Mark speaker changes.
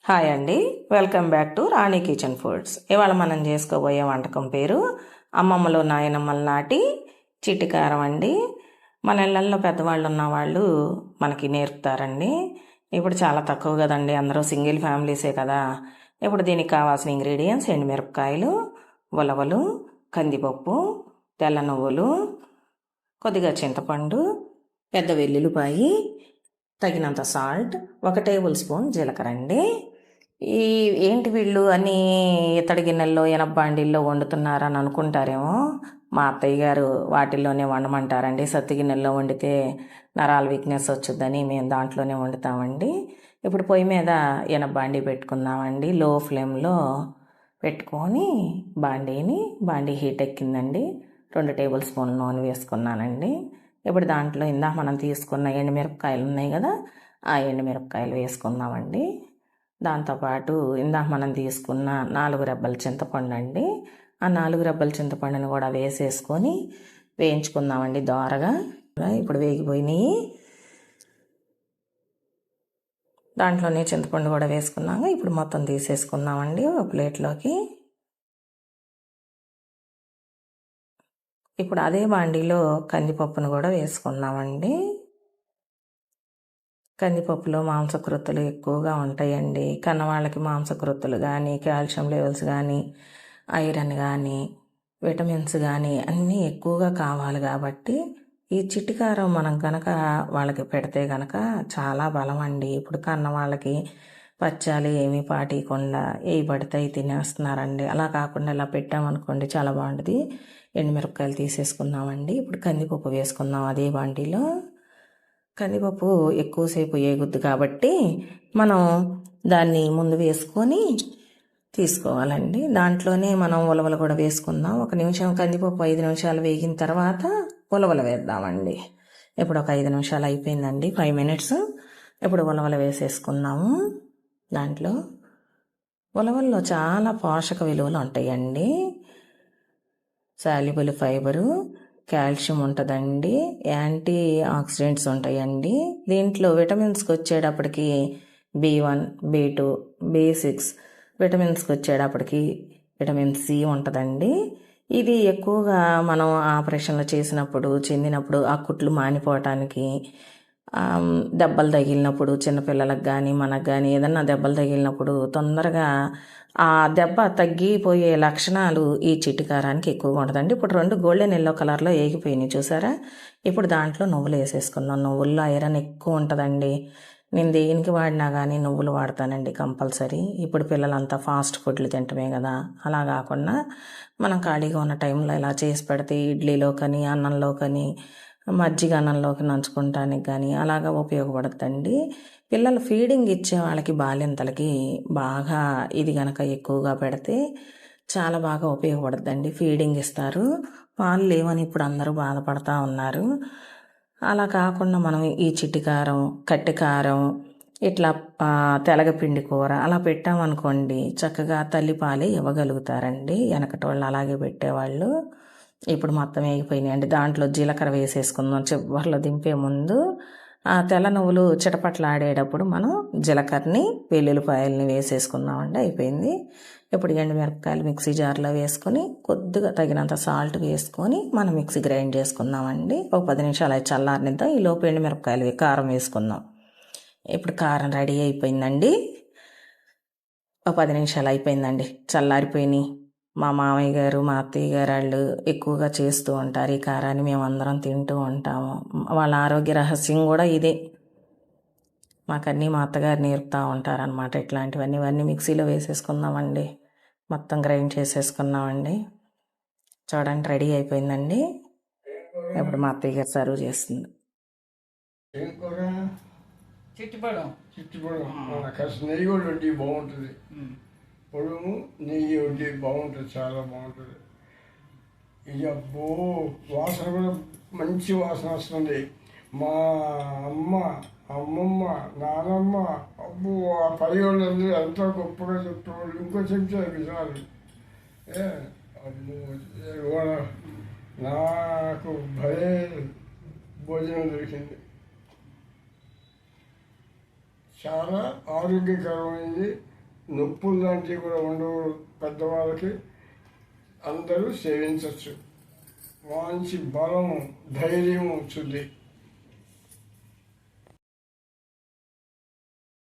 Speaker 1: Hi అండి, welcome back to Rani kitchen foods. ఇవాళ మనం చేసుకోబోయే వంటకం పేరు అమ్మమ్మలు నాయనమ్మల నాటి చిటికారం అండి. మన ఇళ్ళల్లో పెద్దవాళ్ళు ఉన్నవాళ్ళు మనకి నేర్పుతారండి. ఇప్పుడు చాలా తక్కువ కదండి, అందరూ సింగిల్ ఫ్యామిలీసే కదా. ఇప్పుడు దీనికి కావాల్సిన ఇంగ్రీడియంట్స్: ఎండుమిరపకాయలు, ఉలవలు, కందిపప్పు, తెల్ల నువ్వులు, కొద్దిగా చింతపండు, పెద్ద వెల్లుల్లిపాయి, తగినంత సాల్ట్, 1 టేబుల్ స్పూన్ జీలకర్ర అండి. ఈ ఏంటి వీళ్ళు అని ఇత్తడి గిన్నెల్లో ఎనబ్బాండిల్లో వండుతున్నారని అనుకుంటారేమో. మా అత్తయ్య గారు వాటిల్లోనే వండమంటారండి. సత్తి గిన్నెల్లో వండితే నరాల వీక్నెస్ వచ్చుద్దని మేము దాంట్లోనే వండుతామండి. ఇప్పుడు పొయ్యి మీద ఎనబ్బాండి పెట్టుకుందామండి. లో ఫ్లేమ్లో పెట్టుకొని బాండీ హీట్ ఎక్కిందండి. 2 టేబుల్ స్పూన్లు నూనె వేసుకున్నానండి. ఇప్పుడు దాంట్లో ఇందాక మనం తీసుకున్న ఎండుమిరపకాయలు ఉన్నాయి కదా, ఆ ఎండుమిరపకాయలు వేసుకుందామండి. దాంతోపాటు ఇందాక మనం తీసుకున్న 4 రెబ్బల చింతపండు అండి. ఆ 4 రెబ్బల చింతపండుని కూడా వేసేసుకొని వేయించుకుందామండి దోరగా. ఇప్పుడు వేగిపోయినాయి. దాంట్లోనే చింతపండు కూడా వేసుకున్నాక ఇప్పుడు మొత్తం తీసేసుకుందామండి ఒక ప్లేట్లోకి. ఇప్పుడు అదే బాండీలో కందిపప్పును కూడా వేసుకుందామండి. కందిపప్పులో మాంసకృత్తులు ఎక్కువగా ఉంటాయండి. కన్నవాళ్ళకి మాంసకృత్తులు కానీ, కాల్షియం లెవెల్స్ కానీ, ఐరన్ కానీ, విటమిన్స్ కానీ అన్నీ ఎక్కువగా కావాలి కాబట్టి ఈ చిటికారం మనం కనుక వాళ్ళకి పెడితే కనుక చాలా బలం అండి. ఇప్పుడు కన్న వాళ్ళకి పచ్చాలు ఏమీ పాటియకుండా ఏ పడితే తినేస్తున్నారండి. అలా కాకుండా ఇలా పెట్టామనుకోండి చాలా బాగుంటుంది. ఎండుమిరపకాయలు తీసేసుకున్నామండి. ఇప్పుడు కందిపప్పు వేసుకుందాం అదే బాండీలో. కందిపప్పు ఎక్కువసేపు ఏగుద్ది కాబట్టి మనం దాన్ని ముందు వేసుకొని తీసుకోవాలండి. దాంట్లోనే మనం ఉలవలు కూడా వేసుకుందాం. 1 నిమిషం కందిపప్పు 5 నిమిషాలు వేగిన తర్వాత ఉలవలు వేద్దామండి. ఇప్పుడు ఒక 5 నిమిషాలు అయిపోయిందండి, 5 మినిట్స్. ఇప్పుడు ఉలవలు వేసేసుకుందాము. దాంట్లో ఉలవల్లో చాలా పోషక విలువలు ఉంటాయండి. సాల్యుబుల్ ఫైబరు, కాల్షియం ఉంటుందండి, యాంటీ ఆక్సిడెంట్స్ ఉంటాయండి. దీంట్లో విటమిన్స్కి వచ్చేటప్పటికి B1, B2, B6, విటమిన్స్కి వచ్చేటప్పటికి విటమిన్ సి ఉంటుందండి. ఇది ఎక్కువగా మనం ఆపరేషన్లు చేసినప్పుడు చెందినప్పుడు ఆ కుట్లు మానిపోవటానికి, దెబ్బలు తగిలినప్పుడు చిన్నపిల్లలకు కానీ మనకు కానీ ఏదన్నా దెబ్బలు తగిలినప్పుడు తొందరగా ఆ దెబ్బ తగ్గిపోయే లక్షణాలు ఈ చిటికారానికి ఎక్కువగా ఉంటుందండి. ఇప్పుడు 2 గోల్డెన్ ఎల్లో కలర్లో ఏగిపోయినాయి చూసారా. ఇప్పుడు దాంట్లో నువ్వులు వేసేసుకుందాం. నువ్వుల్లో ఐరన్ ఎక్కువ ఉంటుందండి. నేను దేనికి వాడినా కానీ నువ్వులు వాడతానండి కంపల్సరీ. ఇప్పుడు పిల్లలంతా ఫాస్ట్ ఫుడ్లు తింటమే కదా, అలా కాకుండా మనం ఖాళీగా ఉన్న టైంలో ఇలా చేసి పెడితే ఇడ్లీలో కానీ అన్నంలో కానీ మజ్జిగ అన్నంలోకి నంచుకుంటానికి కానీ అలాగా ఉపయోగపడుతుందండి. పిల్లలు ఫీడింగ్ ఇచ్చే వాళ్ళకి బాలింతలకి బాగా ఇది కనుక ఎక్కువగా పెడితే చాలా బాగా ఉపయోగపడుతుందండి. ఫీడింగ్ ఇస్తారు, పాలు లేవని ఇప్పుడు అందరూ బాధపడుతూ ఉన్నారు. అలా కాకుండా మనం ఈ చిటికారం, కట్టికారం, ఇట్లా తెలగపిండి కూర అలా పెట్టామనుకోండి చక్కగా తల్లిపాలే ఇవ్వగలుగుతారండి. వెనకటి వాళ్ళు అలాగే పెట్టేవాళ్ళు. ఇప్పుడు మొత్తం వేగిపోయినాయండి. దాంట్లో జీలకర్ర వేసేసుకుందాం చివరిలో దింపే ముందు. ఆ తెల్ల నువ్వులు చిటపట్లాడేటప్పుడు మనం జీలకర్రని వెల్లుల్లిపాయలని వేసేసుకుందామండి. అయిపోయింది. ఇప్పుడు ఎండుమిరపకాయలు మిక్సీ జార్లో వేసుకొని కొద్దిగా తగినంత సాల్ట్ వేసుకొని మనం మిక్సీ గ్రైండ్ చేసుకుందామండి. ఒక 10 నిమిషాలు అయితే చల్లారనిద్దాం. ఈ లోపు ఎండుమిరపకాయలు కారం వేసుకుందాం. ఇప్పుడు కారం రెడీ అయిపోయిందండి. ఒక 10 నిమిషాలు అయిపోయిందండి, చల్లారిపోయినాయి. మా మామయ్య గారు మా అత్తయ్య గారు వాళ్ళు ఎక్కువగా చేస్తూ ఉంటారు ఈ కారాన్ని, మేమందరం తింటూ ఉంటాము. వాళ్ళ ఆరోగ్య రహస్యం కూడా ఇదే. మాకన్నీ మా అత్తగారు నేర్పుతూ ఉంటారనమాట ఇట్లాంటివన్నీ. ఇవన్నీ మిక్సీలో వేసేసుకుందామండి, మొత్తం గ్రైండ్ చేసేసుకున్నామండి. చూడండి రెడీ అయిపోయిందండి. ఇప్పుడు మా అత్తయ్య గారు సర్వ్ చేస్తుంది.
Speaker 2: కాస్త నెయ్యి కూడా వడ్డీ బాగుంటుంది. పొడుము నెయ్యి వడ్డీ బాగుంటుంది, చాలా బాగుంటుంది. ఇది అబ్బో వాసన కూడా మంచి వాసన వస్తుంది. మా అమ్మమ్మ, నానమ్మ అబ్బో ఆ పైవాళ్ళందరూ ఎంతో గొప్పగా చెప్పేవాళ్ళు. ఇంకో చెంచా చాలు. అబ్బో నాకు భలే భోజనం దొరికింది. చాలా ఆరోగ్యకరమైనది, నొప్పులు లాంటివి కూడా ఉండవు. పెద్దవాళ్ళకి అందరూ సేవించవచ్చు. మంచి బలం ధైర్యం వచ్చింది.